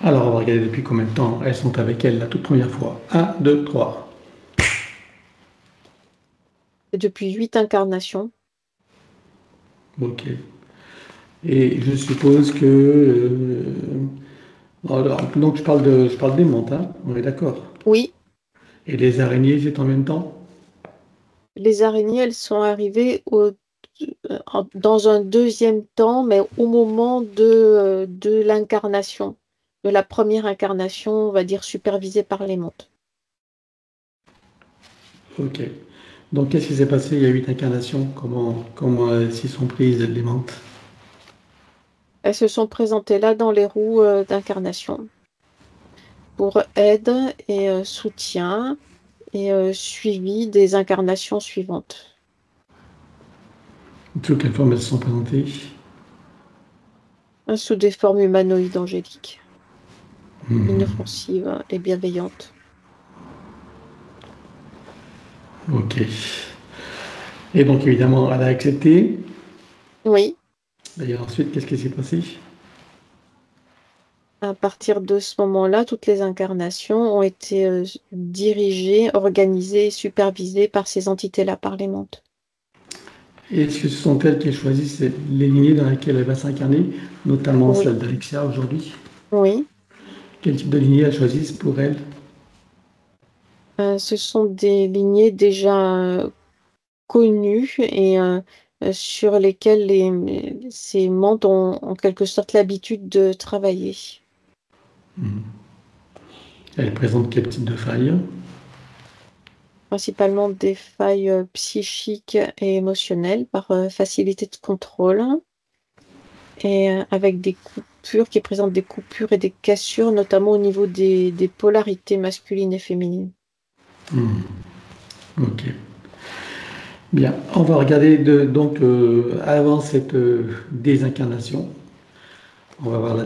Alors, on va regarder depuis combien de temps elles sont avec elle la toute première fois. Un, 2, 3. Et depuis 8 incarnations. Ok. Et je suppose que... alors, donc, je parle des montes, hein, on est d'accord. Oui, Et les araignées, c'est en même temps? les araignées, elles sont arrivées dans un deuxième temps, mais au moment de l'incarnation, de la première incarnation, on va dire supervisée par les montes. Ok. Donc, qu'est-ce qui s'est passé il y a 8 incarnations? Comment s'y sont prises les menthes? Elles se sont présentées là dans les roues d'incarnation pour aide et soutien et suivi des incarnations suivantes. Sous quelle forme elles se sont présentées? Sous des formes humanoïdes angéliques, Hmm. inoffensives et bienveillantes. Ok. Et donc, évidemment, elle a accepté. Oui, Et ensuite, qu'est-ce qui s'est passé? à partir de ce moment-là, toutes les incarnations ont été dirigées, organisées et supervisées par ces entités-là, par les montes. Est-ce que ce sont elles qui choisissent les lignées dans lesquelles elle va s'incarner, notamment Oui, celle d'Alexia aujourd'hui? oui. Quel type de lignée elles choisissent pour elle? Ce sont des lignées déjà connues et sur lesquelles ces montes ont en quelque sorte l'habitude de travailler. Elle présente quel type de faille? Principalement des failles psychiques et émotionnelles par facilité de contrôle et avec des coupures qui présentent des coupures et des cassures, notamment au niveau des polarités masculines et féminines. Ok. Bien, on va regarder donc avant cette désincarnation. On va voir le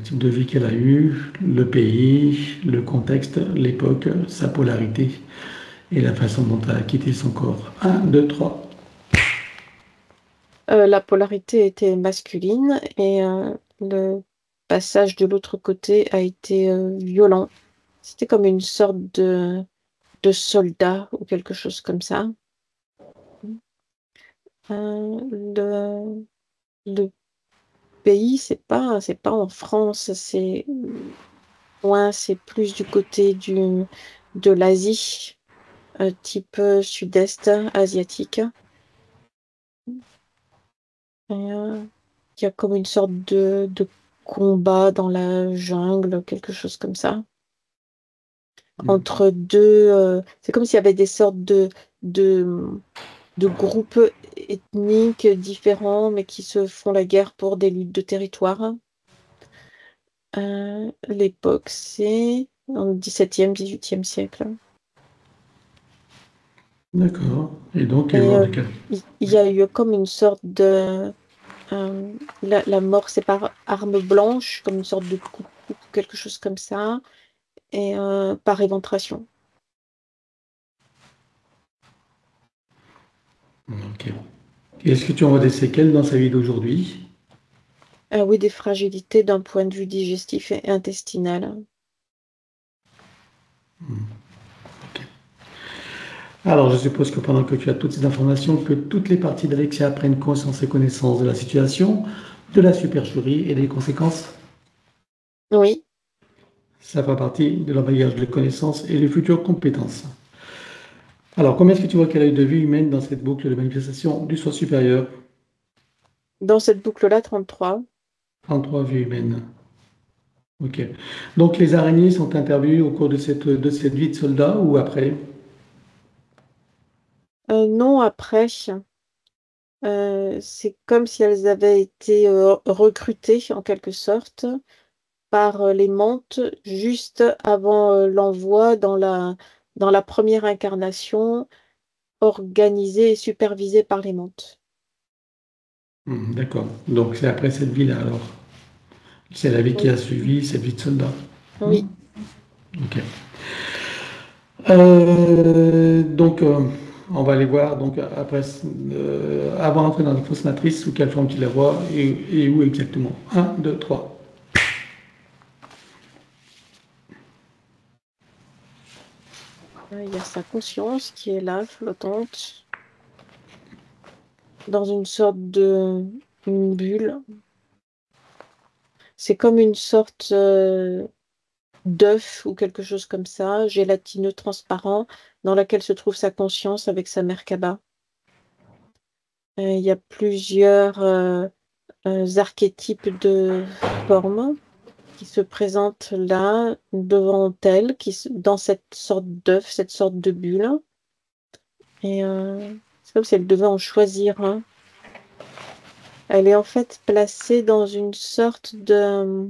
type de vie qu'elle a eu, le pays, le contexte, l'époque, sa polarité et la façon dont elle a quitté son corps. Un, 2, 3. La polarité était masculine et le passage de l'autre côté a été violent. C'était comme une sorte de soldat ou quelque chose comme ça. Le pays, c'est pas en France, c'est loin, c'est plus du côté de l'Asie, type sud-est asiatique. Et, il y a comme une sorte de combat dans la jungle, quelque chose comme ça. Entre deux, c'est comme s'il y avait des sortes de, de groupes ethniques différents, mais qui se font la guerre pour des luttes de territoire. L'époque, c'est dans le 17e, 18e siècle. D'accord. Et donc, elle est Et morte de quel? il y a eu comme une sorte de... la mort, c'est par arme blanche, comme une sorte de coupe, quelque chose comme ça, et par éventration. Ok. Et est-ce que tu en vois des séquelles dans sa vie d'aujourd'hui? Oui, des fragilités d'un point de vue digestif et intestinal. Alors, je suppose que pendant que tu as toutes ces informations, que toutes les parties d'Alexia prennent conscience et connaissance de la situation, de la supercherie et des conséquences. Oui, Ça fait partie de leur bagage de connaissances et de futures compétences. Alors, combien est-ce que tu vois qu'elle a eu de vie humaine dans cette boucle de manifestation du soi supérieur? dans cette boucle-là, 33. 33 vies humaines. Ok. Donc, les araignées sont intervenues au cours de cette vie de soldat ou après? Non, après, c'est comme si elles avaient été recrutées, en quelque sorte, par les Mantes juste avant l'envoi dans la première incarnation organisée et supervisée par les Mantes. D'accord. Donc, c'est après cette vie-là, alors. C'est la vie qui Oui, a suivi cette vie de soldat. Hmm. oui. Ok. Donc, on va aller voir donc après, avant d'entrer dans la fausse matrice, sous quelle forme tu la vois et où exactement. Un, 2, 3. Il y a sa conscience qui est là, flottante, dans une sorte une bulle. C'est comme une sorte d'œuf ou quelque chose comme ça, gélatineux transparent, dans laquelle se trouve sa conscience avec sa Merkaba. Il y a plusieurs archétypes de formes qui se présentent là, devant elle, dans cette sorte d'œuf, cette sorte de bulle. Et c'est comme si elle devait en choisir un. Elle est en fait placée dans une sorte de...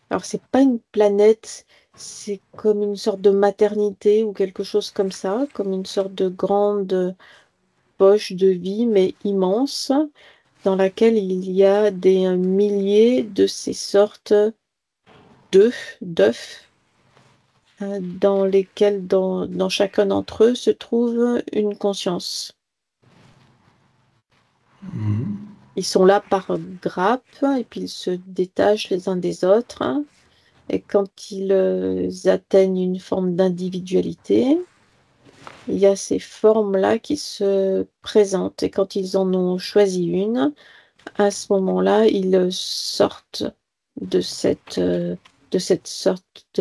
Alors, c'est pas une planète, c'est comme une sorte de maternité ou quelque chose comme ça, comme une sorte de grande poche de vie, mais immense, dans laquelle il y a des milliers de ces sortes d'œufs, dans lesquels, dans chacun d'entre eux, se trouve une conscience. Ils sont là par grappes, et puis ils se détachent les uns des autres. Et quand ils atteignent une forme d'individualité, il y a ces formes-là qui se présentent. Et quand ils en ont choisi une, à ce moment-là, ils sortent de cette sorte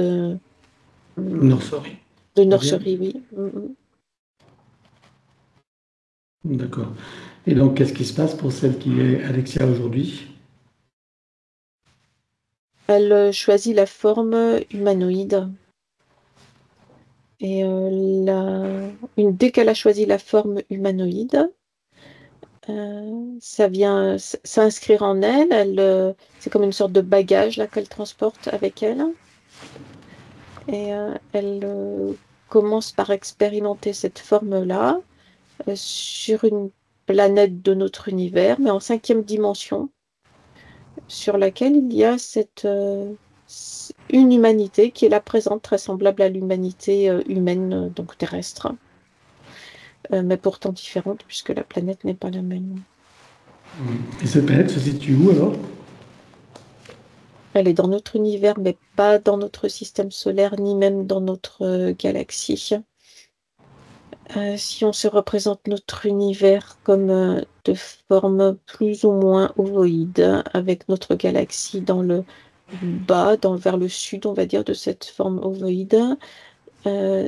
Nurserie. de On va dire. nurserie, oui. Mm. D'accord. Et donc, qu'est-ce qui se passe pour celle qui est Alexia aujourd'hui? Elle choisit la forme humanoïde. Et dès qu'elle a choisi la forme humanoïde, ça vient s'inscrire en elle. C'est comme une sorte de bagage là qu'elle transporte avec elle. Et elle commence par expérimenter cette forme-là sur une planète de notre univers, mais en 5e dimension, sur laquelle il y a une humanité qui est là présente, très semblable à l'humanité humaine, donc terrestre, mais pourtant différente puisque la planète n'est pas la même. Et cette planète se situe où alors? Elle est dans notre univers, mais pas dans notre système solaire, ni même dans notre galaxie. Si on se représente notre univers comme de forme plus ou moins ovoïde, avec notre galaxie dans le bas, vers le sud, on va dire, de cette forme ovoïde,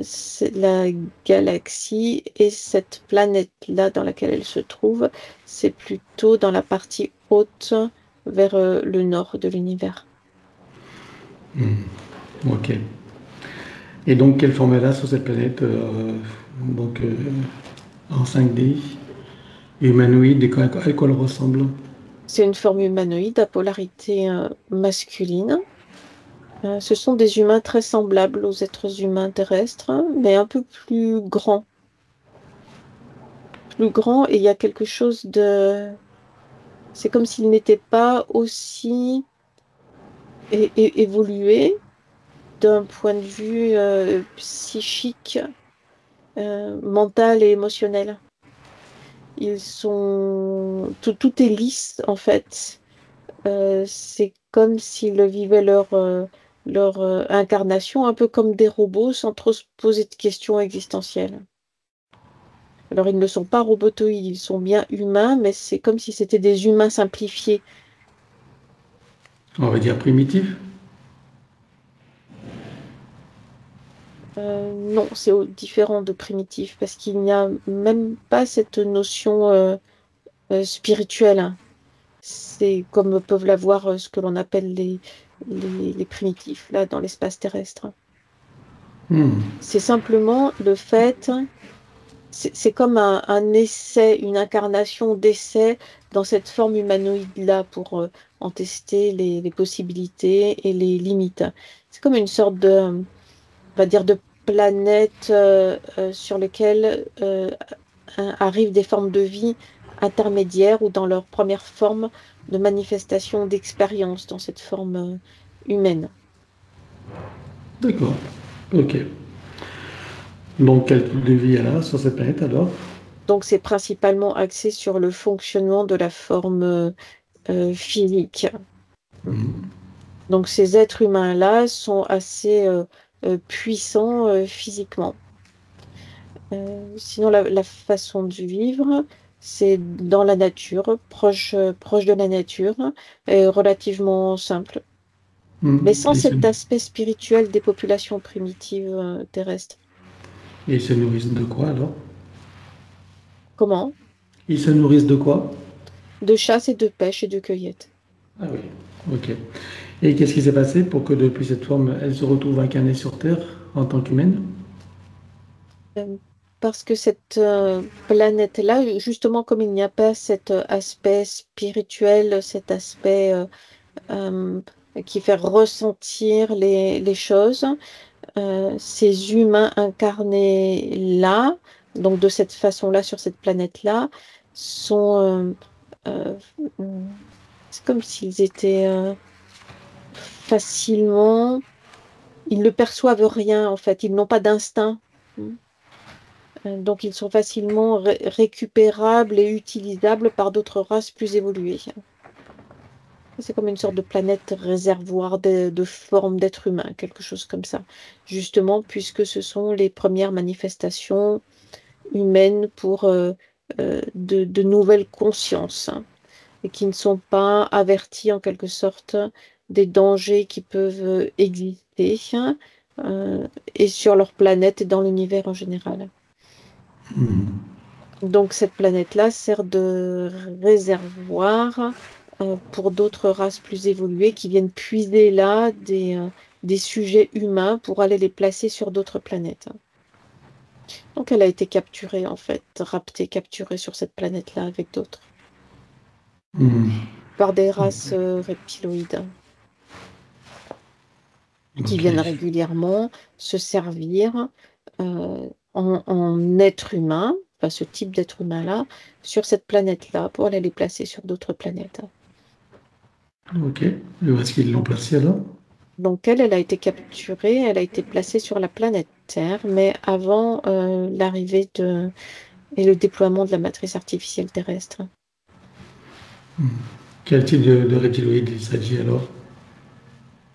c'est la galaxie et cette planète-là dans laquelle elle se trouve, c'est plutôt dans la partie haute vers le nord de l'univers. Ok. Et donc, quelle forme elle a sur cette planète donc, en 5D, humanoïde, et à quoi elle ressemble? C'est une forme humanoïde à polarité masculine. Ce sont des humains très semblables aux êtres humains terrestres, mais un peu plus grands. Plus grands, et il y a quelque chose de... C'est comme s'ils n'étaient pas aussi évolués d'un point de vue psychique, mental et émotionnel. Tout est lisse, en fait. C'est comme s'ils vivaient leur incarnation un peu comme des robots sans trop se poser de questions existentielles. Alors, ils ne sont pas robotoïdes, ils sont bien humains, mais c'est comme si c'était des humains simplifiés. On va dire primitif. Non, c'est différent de primitif, parce qu'il n'y a même pas cette notion spirituelle, hein. C'est comme peuvent l'avoir ce que l'on appelle les primitifs, là, dans l'espace terrestre. C'est simplement le fait, c'est comme un essai, une incarnation d'essai dans cette forme humanoïde-là pour en tester les possibilités et les limites. C'est comme une sorte on va dire, de planète sur lesquelles arrivent des formes de vie intermédiaires ou dans leur première forme de manifestation d'expérience dans cette forme humaine. D'accord. Ok. Donc, quel type de vie elle a sur cette planète alors? Donc, c'est principalement axé sur le fonctionnement de la forme physique. Donc, ces êtres humains-là sont assez puissants physiquement. Sinon, la façon de vivre, c'est dans la nature, proche de la nature, et relativement simple, mais sans Et cet aspect spirituel des populations primitives terrestres. ils se nourrissent de quoi alors? Comment? Ils se nourrissent de quoi? De chasse et de pêche et de cueillette. Ah oui, ok. Et qu'est-ce qui s'est passé pour que depuis cette forme, elle se retrouve incarnée sur Terre en tant qu'humaine? Euh, Parce que cette planète-là, justement, comme il n'y a pas cet aspect spirituel, cet aspect euh, qui fait ressentir les choses, ces humains incarnés là, donc de cette façon-là, sur cette planète-là, sont... euh, c'est comme s'ils étaient facilement... Ils ne perçoivent rien, en fait. Ils n'ont pas d'instinct. Donc, ils sont facilement récupérables et utilisables par d'autres races plus évoluées. C'est comme une sorte de planète réservoir de forme d'être humain, quelque chose comme ça. Justement, puisque ce sont les premières manifestations humaines pour de nouvelles consciences, hein, et qui ne sont pas averties en quelque sorte des dangers qui peuvent exister, hein, euh, et sur leur planète et dans l'univers en général. Donc cette planète-là sert de réservoir pour d'autres races plus évoluées qui viennent puiser là des sujets humains pour aller les placer sur d'autres planètes. Donc elle a été capturée en fait, raptée, capturée sur cette planète-là avec d'autres, Hmm. par des races reptiloïdes qui Ok. viennent régulièrement se servir en être humain, enfin ce type d'être humain-là, sur cette planète-là pour aller les placer sur d'autres planètes. Ok. Et où est-ce qu'ils l'ont Donc, placé alors? donc elle a été capturée, elle a été placée sur la planète Terre, mais avant l'arrivée et le déploiement de la matrice artificielle terrestre. Quel type de reptiloïde il s'agit alors?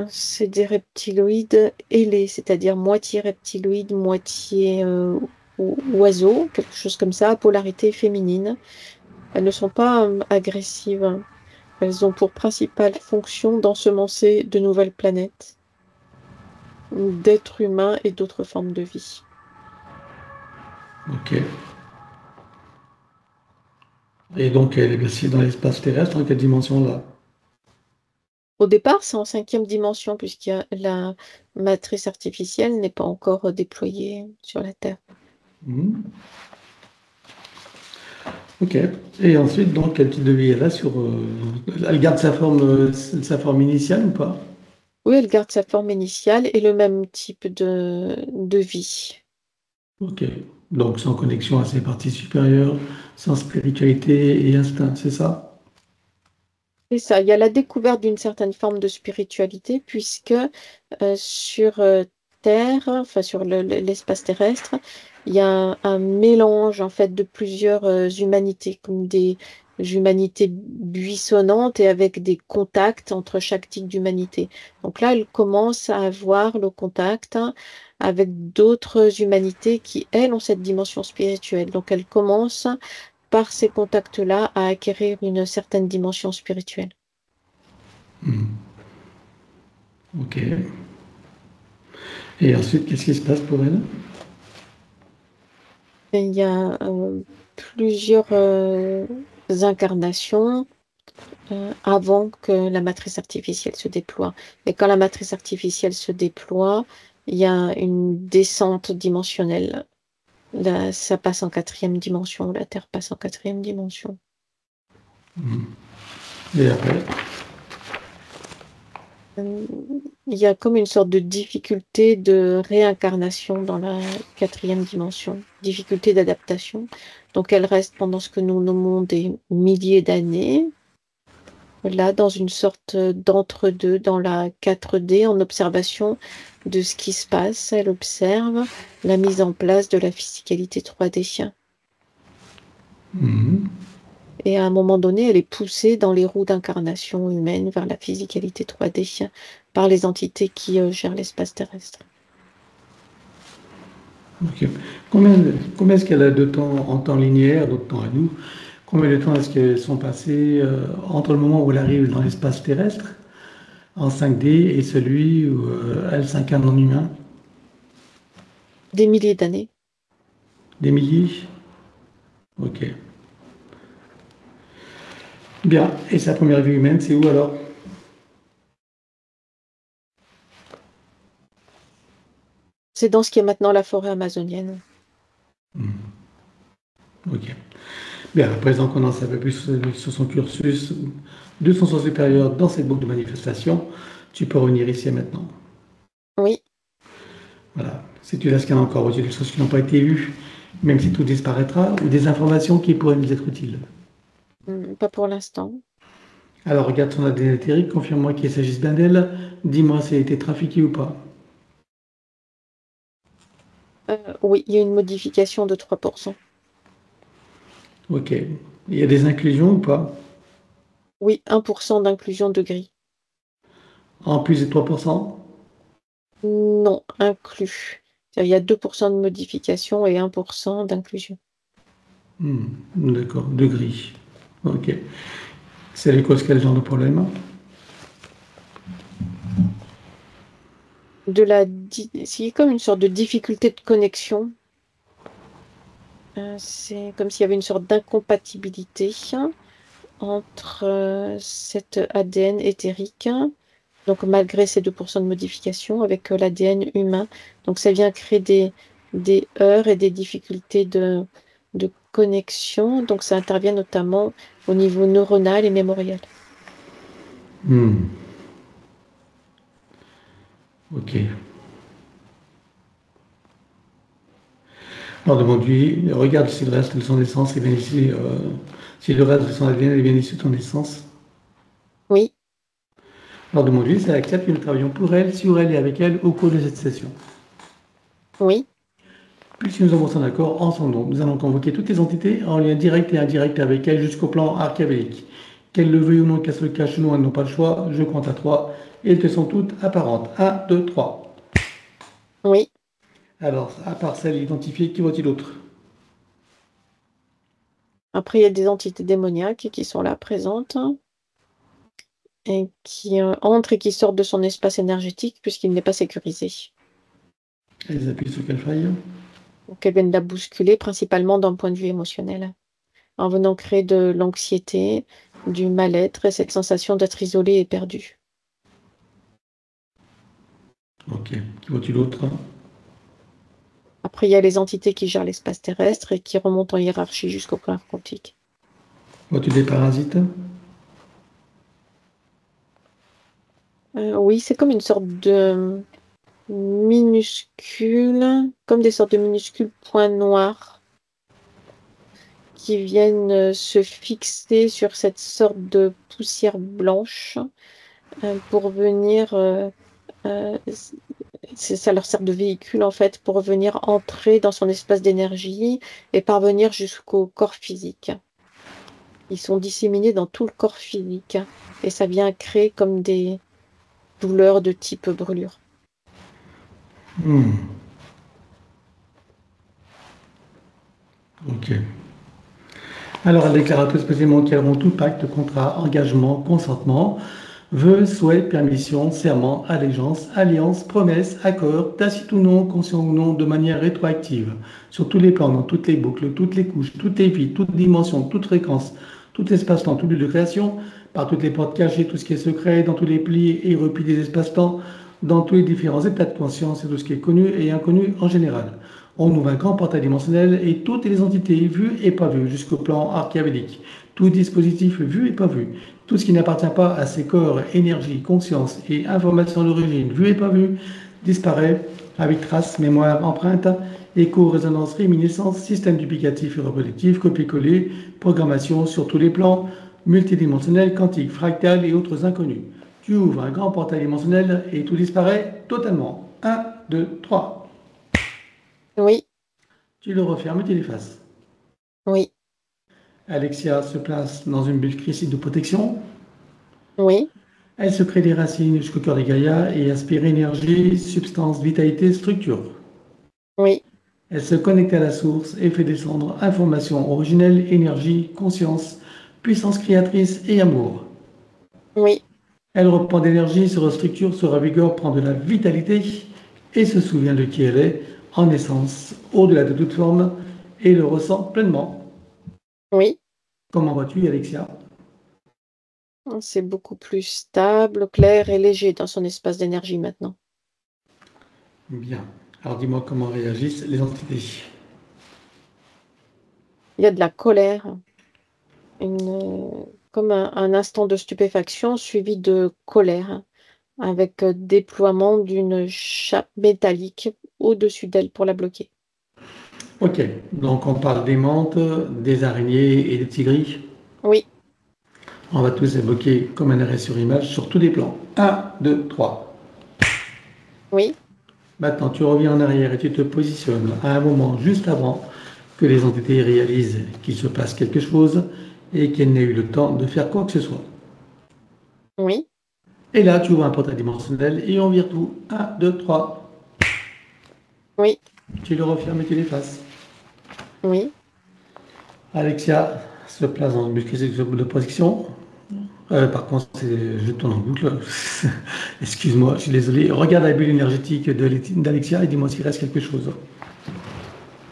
C'est des reptiloïdes ailés, c'est-à-dire moitié reptiloïde, moitié oiseau, quelque chose comme ça, à polarité féminine. Elles ne sont pas agressives. Elles ont pour principale fonction d'ensemencer de nouvelles planètes, d'êtres humains et d'autres formes de vie. Ok. Et donc, elle est placée dans l'espace terrestre, en quelle dimension là? Au départ, c'est en cinquième dimension, la matrice artificielle n'est pas encore déployée sur la Terre. Hmm. Ok. Et ensuite, donc, quel type de vie elle a elle garde sa forme initiale ou pas? Oui, elle garde sa forme initiale et le même type de vie. Ok. Donc, sans connexion à ses parties supérieures, sans spiritualité et instinct, c'est ça? C'est ça, il y a la découverte d'une certaine forme de spiritualité, puisque sur Terre, enfin sur l'espace terrestre, il y a un mélange en fait de plusieurs humanités, comme des humanités buissonnantes et avec des contacts entre chaque type d'humanité. Donc là, elle commence à avoir le contact, hein, avec d'autres humanités qui, elles, ont cette dimension spirituelle. Donc elle commence par ces contacts-là à acquérir une certaine dimension spirituelle. Ok. Et ensuite, qu'est-ce qui se passe pour elle? Et il y a plusieurs incarnations avant que la matrice artificielle se déploie. Et quand la matrice artificielle se déploie, il y a une descente dimensionnelle. Là, ça passe en quatrième dimension, la Terre passe en quatrième dimension. Et après? Euh, Il y a comme une sorte de difficulté de réincarnation dans la quatrième dimension, difficulté d'adaptation. Donc elle reste pendant ce que nous nommons des milliers d'années, là dans une sorte d'entre-deux, dans la 4D, en observation de ce qui se passe. Elle observe la mise en place de la physicalité 3D. Mhm. Et à un moment donné, elle est poussée dans les roues d'incarnation humaine vers la physicalité 3D par les entités qui gèrent l'espace terrestre. Ok. Combien est-ce qu'elle a de temps en temps linéaire, d'autres temps à nous? Combien de temps est-ce qu'elles sont passées entre le moment où elle arrive dans l'espace terrestre en 5D et celui où elle s'incarne en humain? Des milliers d'années. Des milliers? Ok. Bien. Et sa première vie humaine, c'est où alors? C'est dans ce qui est maintenant la forêt amazonienne. Ok. Bien, à présent qu'on en sait un peu plus sur son cursus de son sens supérieur dans cette boucle de manifestation, tu peux revenir ici et maintenant. Oui, Voilà. Si tu laisses qu'il y en a encore, ou des choses qui n'ont pas été vues, même si tout disparaîtra, ou des informations qui pourraient nous être utiles. pas pour l'instant. Alors regarde son ADN éthérique, confirme-moi qu'il s'agisse bien d'elle, dis-moi si elle a été trafiquée ou pas. Oui, il y a une modification de 3%. Ok. Il y a des inclusions ou pas? Oui, 1% d'inclusion de gris. En plus de 3%? Non, inclus. C'est-à-dire, il y a 2% de modification et 1% d'inclusion. D'accord, de gris. Ok. Ça lui cause quel genre de problème? C'est comme une sorte de difficulté de connexion. C'est comme s'il y avait une sorte d'incompatibilité entre cet ADN éthérique, donc malgré ces 2% de modification, avec l'ADN humain. Donc ça vient créer des heurts et des difficultés de connexion. Donc ça intervient notamment au niveau neuronal et mémoriel. Hmm. Ok. Alors demande-lui, regarde si le reste de son essence est bien ici, si le reste de son ADN est bien issu de ton essence. Oui, Alors demande-lui si elle accepte que nous travaillons pour elle, sur elle et avec elle au cours de cette session. oui, Puisque nous avons son accord en son nom, nous allons convoquer toutes les entités en lien direct et indirect avec elle jusqu'au plan archavélique. Qu'elles le veuillent ou non, qu'elles se le cachent ou non, elles n'ont pas le choix. Je compte à 3 et elles te sont toutes apparentes. 1, 2, 3. oui. Alors, à part celle identifiée, qui voit-il d'autre? Après, il y a des entités démoniaques qui sont là présentes et qui entrent et qui sortent de son espace énergétique puisqu'il n'est pas sécurisé. Elles appuient sur quelle faille? Donc, elles viennent la bousculer principalement d'un point de vue émotionnel, en venant créer de l'anxiété, du mal-être et cette sensation d'être isolé et perdu. Ok. Qui voit-il d'autre? Après, il y a les entités qui gèrent l'espace terrestre et qui remontent en hiérarchie jusqu'au plan quantique. Vois-tu des parasites? Oui, c'est comme une sorte de minuscules, comme des sortes de minuscules points noirs qui viennent se fixer sur cette sorte de poussière blanche pour venir, ça leur sert de véhicule en fait, pour venir entrer dans son espace d'énergie et parvenir jusqu'au corps physique. Ils sont disséminés dans tout le corps physique et ça vient créer comme des douleurs de type brûlure. Ok. Alors, elle déclara tout spécialement qu'elles auront tout pacte, contrat, engagement, consentement, vœux, souhaits, permission, serment, allégeance, alliance, promesse, accord, tacite ou non, conscient ou non, de manière rétroactive, sur tous les plans, dans toutes les boucles, toutes les couches, toutes les vies, toutes dimensions, toutes fréquences, tout espace-temps, tout lieu de création, par toutes les portes cachées, tout ce qui est secret, dans tous les plis et replis des espaces-temps, dans tous les différents états de conscience et tout ce qui est connu et inconnu en général. On ouvre un grand portail dimensionnel et toutes les entités vues et pas vues jusqu'au plan archéologique. Tout dispositif vu et pas vu. Tout ce qui n'appartient pas à ces corps, énergie, conscience et information d'origine vu et pas vu disparaît avec traces, mémoire, empreinte, écho, résonance, réminiscence, système duplicatif et reproductif, copier-coller, programmation sur tous les plans, multidimensionnel, quantique, fractal et autres inconnus. Tu ouvres un grand portail dimensionnel et tout disparaît totalement. 1, 2, 3. Oui, Tu le refermes et tu l'effaces. oui, Alexia se place dans une bulle critique de protection. oui, Elle se crée des racines jusqu'au cœur des Gaïa et aspire énergie, substance, vitalité, structure. oui. Elle se connecte à la source et fait descendre information originelle, énergie, conscience, puissance créatrice et amour. Oui, Elle reprend d'énergie, se restructure, se ravigore, prend de la vitalité et se souvient de qui elle est en essence, au-delà de toute forme, et le ressent pleinement. oui. Comment vois-tu, Alexia? C'est beaucoup plus stable, clair et léger dans son espace d'énergie maintenant. Bien. Alors dis-moi comment réagissent les entités. Il y a de la colère, comme un instant de stupéfaction suivi de colère, avec déploiement d'une chape métallique au-dessus d'elle pour la bloquer. Ok, donc on parle des menthes, des araignées et des tigris. Oui, On va tous évoquer comme un arrêt sur image sur tous les plans. Un, 2, 3. oui, Maintenant, tu reviens en arrière et tu te positionnes à un moment juste avant que les entités réalisent qu'il se passe quelque chose et qu'elles n'aient eu le temps de faire quoi que ce soit. oui, Et là, tu ouvres un portail dimensionnel et on vire tout. Un, 2, 3. oui, Tu le refermes et tu l'effaces. oui. Alexia se place dans une musculation de protection. Par contre, je tourne en boucle. Excuse-moi, je suis désolé. Regarde la bulle énergétique d'Alexia et dis-moi s'il reste quelque chose.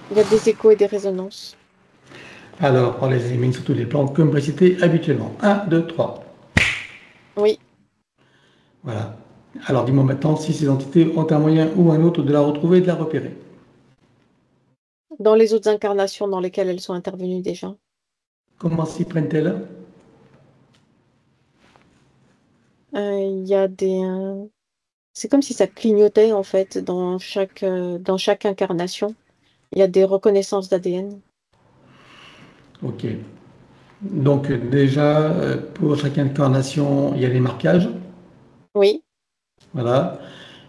Il y a des échos et des résonances. Alors, on les élimine sur tous les plans comme précité habituellement. Un, 2, 3. Oui, Voilà. Alors, dis-moi maintenant si ces entités ont un moyen ou un autre de la retrouver et de la repérer. dans les autres incarnations dans lesquelles elles sont intervenues déjà. Comment s'y prennent-elles? Il y a c'est comme si ça clignotait en fait dans chaque incarnation. Il y a des reconnaissances d'ADN. Ok. Donc, déjà, pour chaque incarnation, il y a des marquages. Oui, Voilà.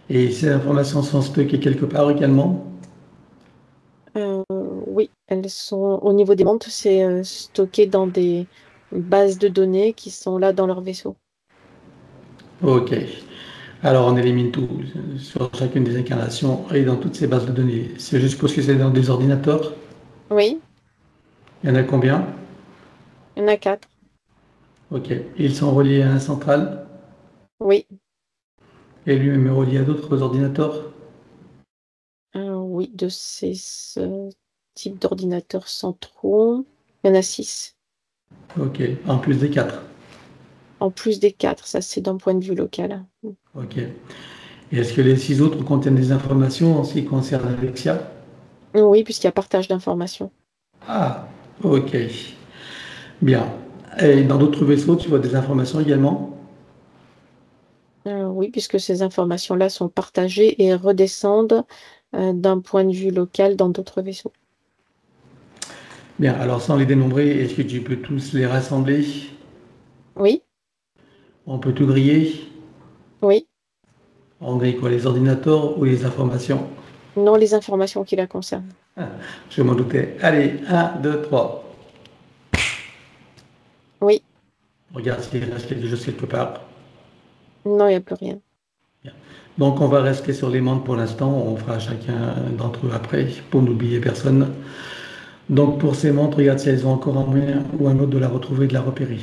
Et ces informations sont stockées quelque part également. oui, elles sont au niveau des montres, c'est stocké dans des bases de données qui sont là dans leur vaisseau. Ok. Alors, on élimine tout sur chacune des incarnations et dans toutes ces bases de données. C'est juste parce que c'est dans des ordinateurs. Oui, Il y en a combien? il y en a 4. Ok. Ils sont reliés à un central Oui, et lui-même est relié à d'autres ordinateurs. oui, de ces types d'ordinateurs centraux, il y en a 6. Ok. En plus des quatre. En plus des 4, ça c'est d'un point de vue local. Ok. Et est-ce que les six autres contiennent des informations en ce qui concerne Alexia? Oui, puisqu'il y a partage d'informations. Ah, ok. Bien. Et dans d'autres vaisseaux, tu vois des informations également? Oui, puisque ces informations-là sont partagées et redescendent d'un point de vue local dans d'autres vaisseaux. Bien. Alors, sans les dénombrer, est-ce que tu peux tous les rassembler? Oui, On peut tout griller? oui. On grille quoi? Les ordinateurs ou les informations? Non, les informations qui la concernent. Je m'en doutais. Allez, un, 2, 3. Oui, Regarde s'il reste quelque chose quelque part. non, il n'y a plus rien. Bien. Donc, on va rester sur les mondes pour l'instant. On fera chacun d'entre eux après pour n'oublier personne. Donc, pour ces montres, regarde si elles ont encore un moyen ou un autre de la retrouver et de la repérer.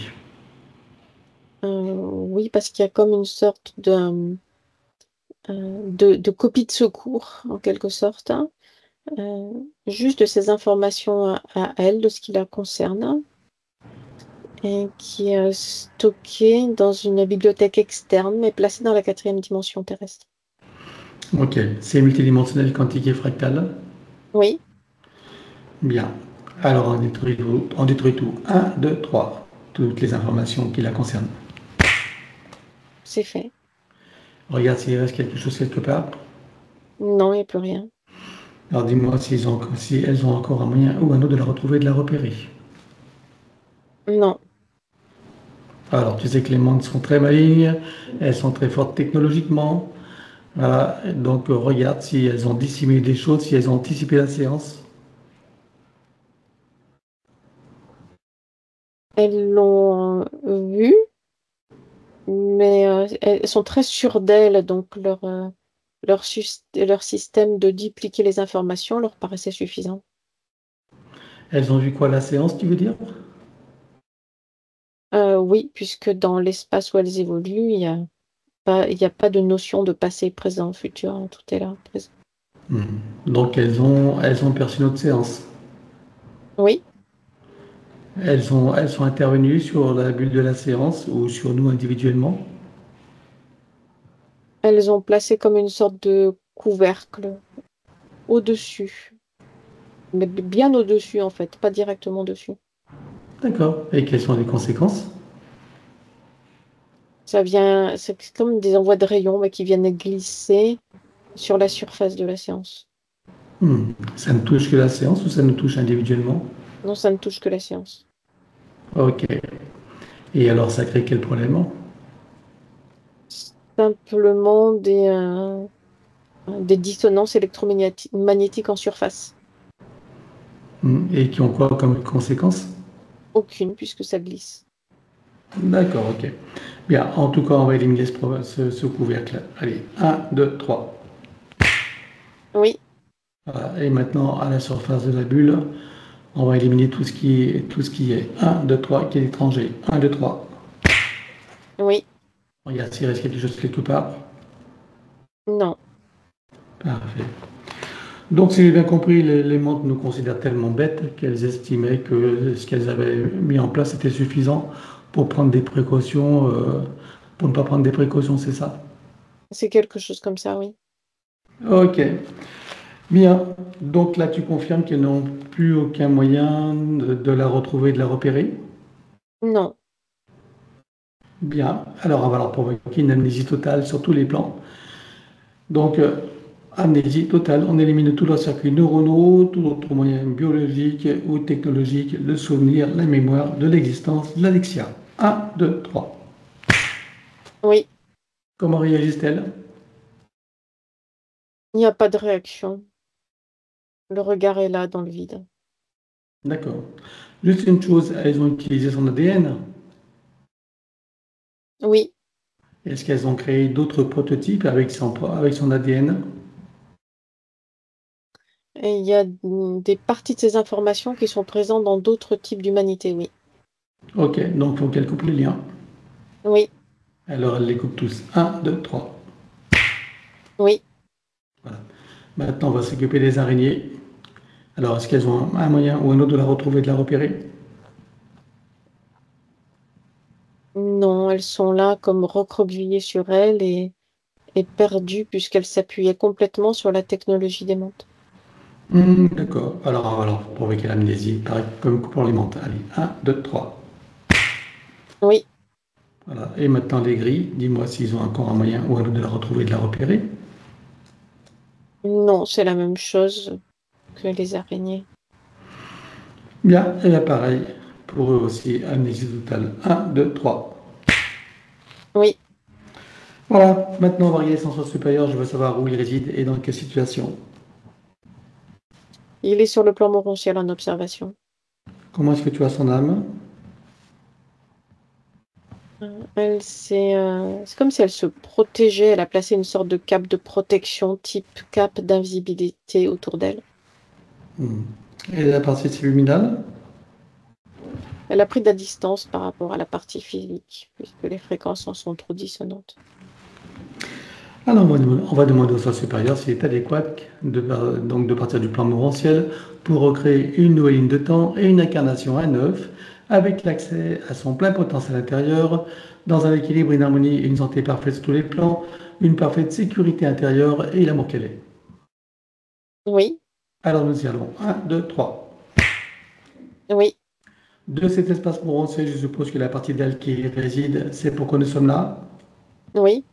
Oui, parce qu'il y a comme une sorte de copie de secours, en quelque sorte, hein, juste de ces informations à elle, de ce qui la concerne, et qui est stockée dans une bibliothèque externe, mais placée dans la quatrième dimension terrestre. Ok, c'est multidimensionnel, quantique et fractal. Oui, Bien. Alors, on détruit tout. On détruit tout. Un, 2, 3. Toutes les informations qui la concernent. c'est fait. Regarde s'il reste quelque chose quelque part. Non, il n'y a plus rien. Alors, dis-moi si elles ont encore un moyen ou un autre de la retrouver et de la repérer. Non. Alors, tu sais que les mondes sont très malignes, elles sont très fortes technologiquement. Voilà, donc regarde si elles ont dissimulé des choses, si elles ont anticipé la séance. Elles l'ont vu, mais elles sont très sûres d'elles, donc leur système de dupliquer les informations leur paraissait suffisant. Elles ont vu quoi, la séance, tu veux dire? Oui, puisque dans l'espace où elles évoluent, il y a pas de notion de passé, présent, futur, hein, tout est là, présent. Donc elles ont perçu notre séance. Oui, Elles sont intervenues sur la bulle de la séance ou sur nous individuellement. elles ont placé comme une sorte de couvercle au-dessus, mais bien au-dessus en fait, pas directement dessus. D'accord. Et quelles sont les conséquences? C'est comme des envois de rayons, mais qui viennent glisser sur la surface de la séance. Ça ne touche que la séance ou ça nous touche individuellement? Non, ça ne touche que la séance. Ok. Et alors ça crée quel problème? Simplement des dissonances électromagnétiques en surface. Et qui ont quoi comme conséquence? Aucune, puisque ça glisse. D'accord, ok. Bien, en tout cas, on va éliminer ce couvercle. Allez, un, 2, 3. Oui, Voilà. Et maintenant, à la surface de la bulle, on va éliminer tout ce qui est 1, 2, 3, qui est étranger. 1, 2, 3. oui, Regarde s'il reste quelque chose quelque part. non. Parfait. Donc, si j'ai bien compris, les montres nous considèrent tellement bêtes qu'elles estimaient que ce qu'elles avaient mis en place était suffisant pour prendre des précautions, pour ne pas prendre des précautions, c'est ça? C'est quelque chose comme ça, oui. Ok, bien. Donc là, tu confirmes qu'elles n'ont plus aucun moyen de la retrouver, de la repérer? Non. Bien. Alors, on va leur provoquer une amnésie totale sur tous les plans. Donc, amnésie totale, on élimine tous leurs circuits neuronaux, tout autre moyen biologique ou technologique, le souvenir, la mémoire de l'existence de l'Alexia. 1, 2, 3. Oui, Comment réagissent-elles? il n'y a pas de réaction. Le regard est là dans le vide. D'accord. Juste une chose, elles ont utilisé son ADN. Oui, Est-ce qu'elles ont créé d'autres prototypes avec son ADN? et il y a des parties de ces informations qui sont présentes dans d'autres types d'humanité, oui. Ok, donc il faut qu'elles coupent les liens. Oui, Alors, elles les coupent tous. 1, 2, 3. oui. Voilà. Maintenant, on va s'occuper des araignées. Alors, est-ce qu'elles ont un moyen ou un autre de la retrouver, de la repérer? Non, elles sont là comme recroquevillées sur elles et perdues puisqu'elles s'appuyaient complètement sur la technologie des montres. D'accord. Alors, provoquer l'amnésie, pareil, comme pour les menthes. Allez, 1, 2, 3. Oui, Voilà. Et maintenant, les grilles, dis-moi s'ils ont encore un moyen ou un autre de la retrouver, de la repérer. non, c'est la même chose que les araignées. Bien, et là, pareil, pour eux aussi, amnésie totale. 1, 2, 3. Oui, Voilà, maintenant, on va regarder son sens supérieur. Je veux savoir où il réside et dans quelle situation. il est sur le plan morontiel en observation. Comment est-ce que tu as son âme? C'est comme si elle se protégeait, elle a placé une sorte de cape de protection, type cape d'invisibilité autour d'elle. Et la partie subliminale? Elle a pris de la distance par rapport à la partie physique, puisque les fréquences en sont trop dissonantes. Alors, on va demander au sens supérieur s'il est adéquat donc de partir du plan morantiel pour recréer une nouvelle ligne de temps et une incarnation à neuf avec l'accès à son plein potentiel intérieur dans un équilibre, une harmonie et une santé parfaite sur tous les plans, une parfaite sécurité intérieure et l'amour qu'elle est. Oui, Alors nous y allons. 1, 2, 3. oui, De cet espace morantiel, je suppose que la partie d'elle qui y réside, c'est pourquoi nous sommes là. oui,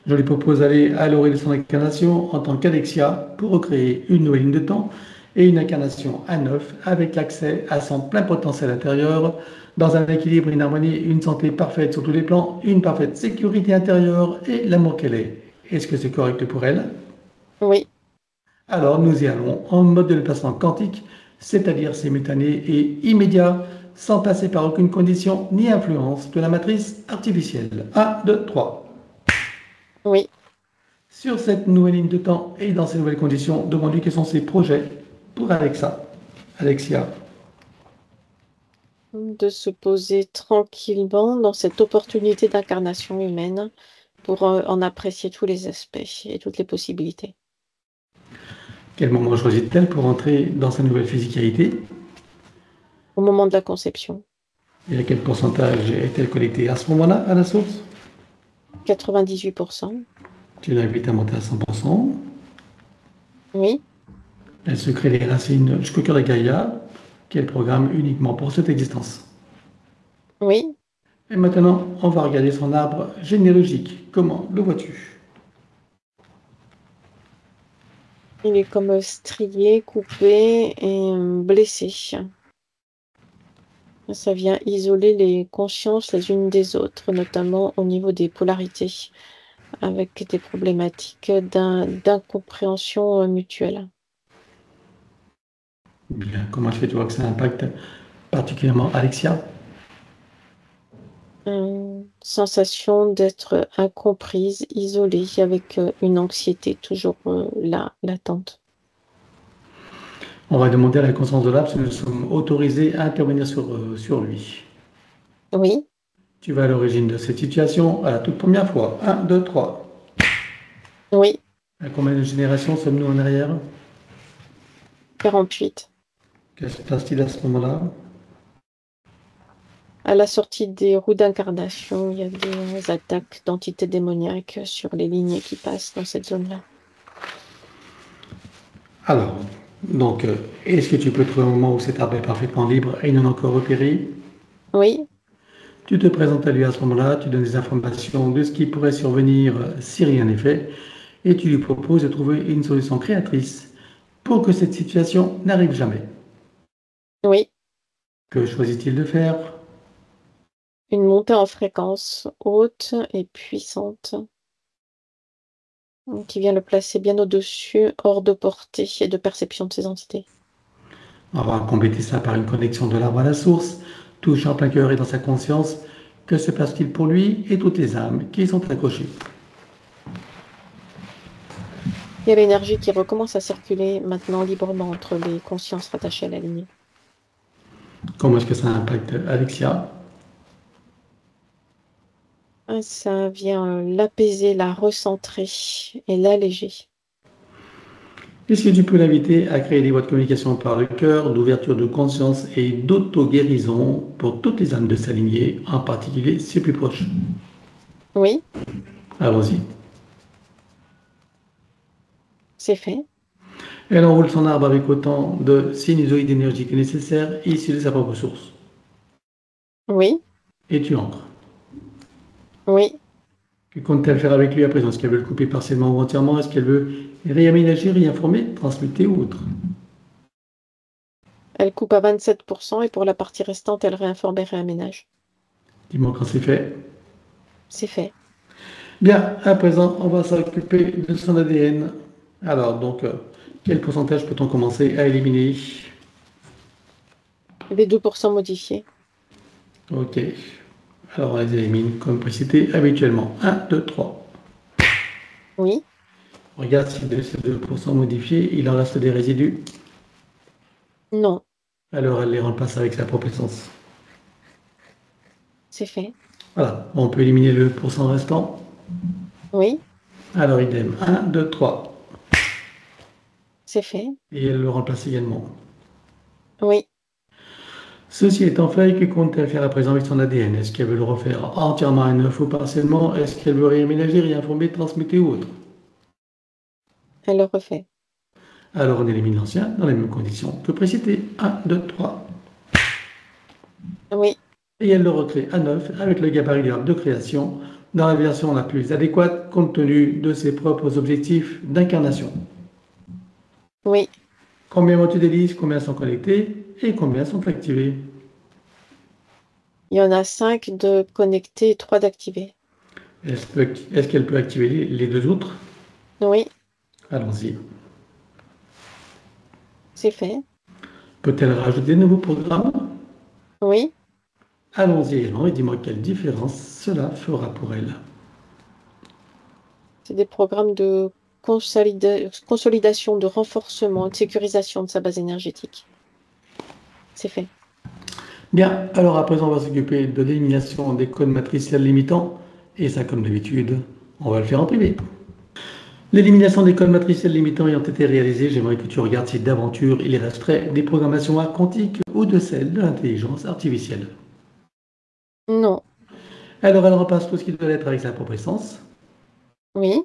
Je lui propose d'aller à l'origine de son incarnation en tant qu'Alexia pour recréer une nouvelle ligne de temps et une incarnation à neuf avec l'accès à son plein potentiel intérieur dans un équilibre, une harmonie, une santé parfaite sur tous les plans, une parfaite sécurité intérieure et l'amour qu'elle est. Est-ce que c'est correct pour elle? oui, Alors nous y allons en mode de déplacement quantique, c'est-à-dire simultané et immédiat, sans passer par aucune condition ni influence de la matrice artificielle. 1, 2, 3. oui. Sur cette nouvelle ligne de temps et dans ces nouvelles conditions, demande-lui quels sont ses projets pour Alexa. Alexia. De se poser tranquillement dans cette opportunité d'incarnation humaine pour en apprécier tous les aspects et toutes les possibilités. Quel moment choisit-elle pour entrer dans sa nouvelle physicalité? Au moment de la conception, Et à quel pourcentage est-elle connectée à ce moment-là à la source? 98%. Tu l'invites à monter à 100%. Oui, Elle se crée les racines jusqu'au cœur de Gaïa, qu'elle programme uniquement pour cette existence. oui. Et maintenant, on va regarder son arbre généalogique. Comment le vois-tu? Il est comme strié, coupé et blessé. Ça vient isoler les consciences les unes des autres, notamment au niveau des polarités, avec des problématiques d'incompréhension mutuelle. Bien, comment est-ce que tu vois que ça impacte particulièrement Alexia? Sensation d'être incomprise, isolée, avec une anxiété toujours là, latente. On va demander à la conscience de l'arbre si nous sommes autorisés à intervenir sur lui. Oui, Tu vas à l'origine de cette situation à la toute première fois. Un, 2, 3. oui, À combien de générations sommes-nous en arrière? 48. Que se passe-t-il à ce moment-là? À la sortie des roues d'incarnation, il y a des attaques d'entités démoniaques sur les lignes qui passent dans cette zone-là. Alors, donc, est-ce que tu peux trouver un moment où cet arbre est parfaitement libre et non encore repéré? Oui, Tu te présentes à lui à ce moment-là, tu donnes des informations de ce qui pourrait survenir si rien n'est fait, et tu lui proposes de trouver une solution créatrice pour que cette situation n'arrive jamais. oui. Que choisit-il de faire? Une montée en fréquence haute et puissante qui vient le placer bien au-dessus, hors de portée et de perception de ces entités. On va compléter ça par une connexion de l'arbre à la source, touche en plein cœur et dans sa conscience. Que se passe-t-il pour lui et toutes les âmes qui y sont accrochées? Il y a l'énergie qui recommence à circuler maintenant librement entre les consciences rattachées à la lignée. Comment est-ce que ça impacte Alexia? Ça vient l'apaiser, la recentrer et l'alléger. Est-ce que tu peux l'inviter à créer des voies de communication par le cœur, d'ouverture de conscience et d'auto-guérison pour toutes les âmes de sa lignée, en particulier ses plus proches? Oui, Allons-y. c'est fait. Elle enroule son arbre avec autant de sinusoïdes d'énergie que nécessaire, issus de sa propre source. Oui, Et tu entres. oui. Que compte-t-elle faire avec lui à présent? Est-ce qu'elle veut le couper partiellement ou entièrement? Est-ce qu'elle veut réaménager, réinformer, transmuter ou autre? Elle coupe à 27% et pour la partie restante, elle réinforme et réaménage. Dis-moi quand c'est fait. C'est fait. Bien, à présent, on va s'occuper de son ADN. Alors, donc, quel pourcentage peut-on commencer à éliminer? Les 2% modifiés. Ok. Alors, on les élimine comme précité habituellement. Un, 2, 3. Oui, Regarde si de ces 2% modifiés, il en reste des résidus. non, Alors, elle les remplace avec sa propre essence. c'est fait. Voilà, on peut éliminer le pourcent restant. Oui, Alors, idem. Un, 2, 3. c'est fait. Et elle le remplace également. Oui, Ceci étant fait, que compte-t-elle faire à présent avec son ADN? Est-ce qu'elle veut le refaire entièrement à neuf ou partiellement? Est-ce qu'elle veut réaménager, réinformer, transmuter ou autre? elle le refait. Alors on élimine l'ancien dans les mêmes conditions que précité. Un, 2, 3. Oui, Et elle le recrée à neuf avec le gabarit de création dans la version la plus adéquate compte tenu de ses propres objectifs d'incarnation. oui. Combien mots tu délices, combien sont connectés et combien sont activés? Il y en a 5 de connectés et 3 d'activés. Est-ce qu'elle peut activer les deux autres? Oui, Allons-y. c'est fait. Peut-elle rajouter de nouveaux programmes? Oui, Allons-y également et dis-moi quelle différence cela fera pour elle. C'est des programmes de consolidation, de renforcement, de sécurisation de sa base énergétique. C'est fait. Bien, alors à présent, on va s'occuper de l'élimination des codes matriciels limitants. Et ça, comme d'habitude, on va le faire en privé. L'élimination des codes matriciels limitants ayant été réalisée, j'aimerais que tu regardes si d'aventure il resterait des programmations quantiques ou de celles de l'intelligence artificielle. Non. Alors elle repasse tout ce qui doit être avec sa propre essence. Oui.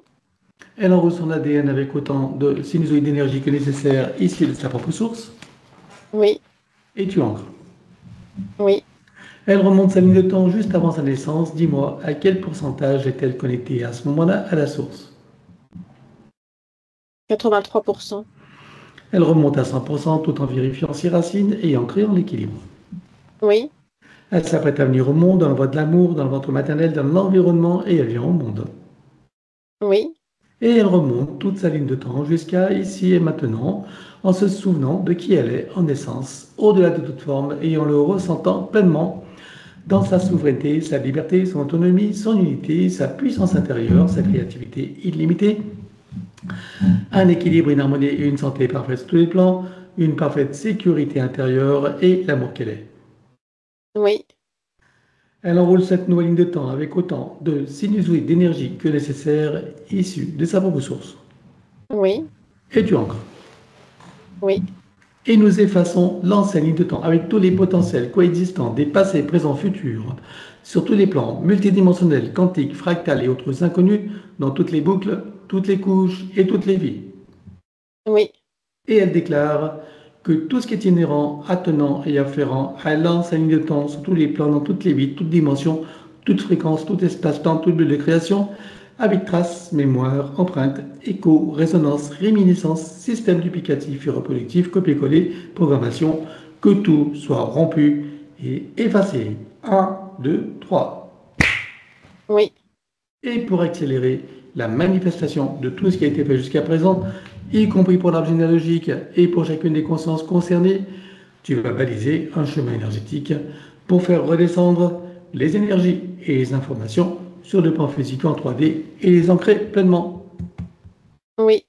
Elle enroule son ADN avec autant de sinusoïdes d'énergie que nécessaire issus de sa propre source. Oui. Et tu ancres. Oui. Elle remonte sa ligne de temps juste avant sa naissance. Dis-moi, à quel pourcentage est-elle connectée à ce moment-là à la source? 83%. Elle remonte à 100% tout en vérifiant ses racines et en créant l'équilibre. Oui. Elle s'apprête à venir au monde dans la voie de l'amour, dans le ventre maternel, dans l'environnement et elle vient au monde. Oui. Et elle remonte toute sa ligne de temps jusqu'à ici et maintenant en se souvenant de qui elle est en essence, au-delà de toute forme et en le ressentant pleinement dans sa souveraineté, sa liberté, son autonomie, son unité, sa puissance intérieure, sa créativité illimitée, un équilibre, une harmonie et une santé parfaite sur tous les plans, une parfaite sécurité intérieure et l'amour qu'elle est. Oui. Elle enroule cette nouvelle ligne de temps avec autant de sinusoïdes d'énergie que nécessaire issus de sa propre source. Oui. Et tu ancres. Oui. Et nous effaçons l'ancienne ligne de temps avec tous les potentiels coexistants des passés, présents, futurs, sur tous les plans multidimensionnels, quantiques, fractales et autres inconnus, dans toutes les boucles, toutes les couches et toutes les vies. Oui. Et elle déclare que tout ce qui est inhérent, attenant et afférent à l'ancienne ligne de temps sur tous les plans, dans toutes les vies, toutes dimensions, toutes fréquences, tout espace-temps, toute bulle de création, avec traces, mémoire, empreinte, écho, résonance, réminiscence, système duplicatif et reproductif, copier-coller, programmation, que tout soit rompu et effacé. 1, 2, 3. Oui. Et pour accélérer la manifestation de tout ce qui a été fait jusqu'à présent, y compris pour l'arbre généalogique et pour chacune des consciences concernées, tu vas baliser un chemin énergétique pour faire redescendre les énergies et les informations sur le plan physique en 3D et les ancrer pleinement. Oui.